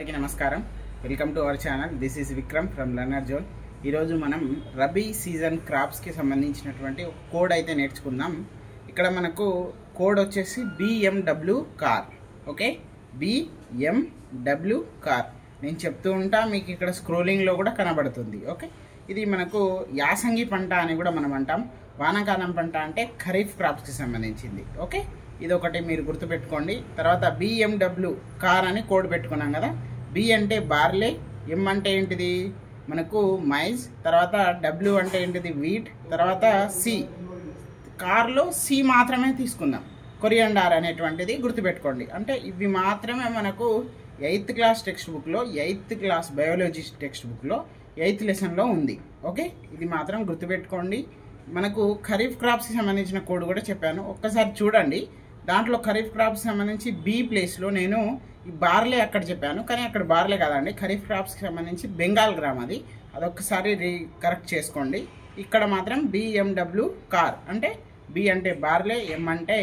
అందరికీ నమస్కారం. Welcome to our channel. This is Vikram from learner zone. ఈరోజు మనం రబీ సీజన్ క్రాప్స్కి సంబంధించినటువంటి ఒక కోడ్ అయితే నేర్చుకుందాం. ఇక్కడ మనకు కోడ్ వచ్చేసి BMW car. Okay, BMW car నేను చెప్తూ ఉంటా, మీకు ఇక్కడ స్క్రోలింగ్లో కూడా కనబడుతుంది. ఓకే, ఇది మనకు యాసంగి పంట అని కూడా మనం అంటాం. వానాకాలం పంట అంటే ఖరీఫ్ క్రాప్స్కి సంబంధించింది. ఓకే, ఇది ఒకటి మీరు గుర్తుపెట్టుకోండి. తర్వాత BMW కార్ అని కోడ్ పెట్టుకున్నాం కదా. బి అంటే బార్లే, ఎం అంటే ఏంటిది మనకు మైజ్, తర్వాత W అంటే ఏంటిది వీట్, తర్వాత సి కార్లో సి మాత్రమే తీసుకుందాం. కొరియాండర్ అనేటువంటిది గుర్తుపెట్టుకోండి. అంటే ఇవి మాత్రమే మనకు 8th క్లాస్ టెక్స్ట్ బుక్లో, 8th క్లాస్ బయాలజీ టెక్స్ట్ బుక్లో 8th లెసన్లో ఉంది. ఓకే, ఇది మాత్రం గుర్తుపెట్టుకోండి. మనకు ఖరీఫ్ క్రాప్స్కి సంబంధించిన కోడ్ కూడా చెప్పాను, ఒక్కసారి చూడండి. దాంట్లో ఖరీఫ్ క్రాప్స్కి సంబంధించి బి ప్లేస్లో నేను ఈ బార్లే అక్కడ చెప్పాను, కానీ అక్కడ బార్లే కాదండి, ఖరీఫ్ క్రాప్స్కి సంబంధించి బెంగాల్ గ్రామ్ అదొక్కసారి కరెక్ట్ చేసుకోండి. ఇక్కడ మాత్రం BMW కార్ అంటే బి అంటే బార్లే, ఎం అంటే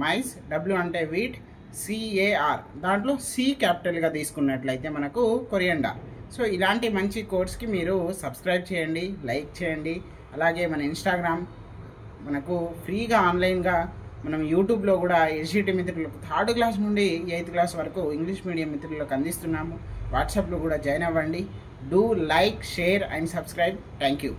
మైజ్, W అంటే వీట్, CAR దాంట్లో సి క్యాపిటల్గా తీసుకున్నట్లయితే మనకు కొరియాండర్. సో ఇలాంటి మంచి కోర్స్కి మీరు సబ్స్క్రైబ్ చేయండి, లైక్ చేయండి. అలాగే మన ఇన్స్టాగ్రామ్ మనకు ఫ్రీగా ఆన్లైన్గా, మనం యూట్యూబ్లో కూడా ఎస్జిటి మిత్రులకు 3rd క్లాస్ నుండి 8th క్లాస్ వరకు ఇంగ్లీష్ మీడియం మిత్రులకు అందిస్తున్నాము. వాట్సాప్లో కూడా జాయిన్ అవ్వండి. Do like, share and subscribe. Thank you.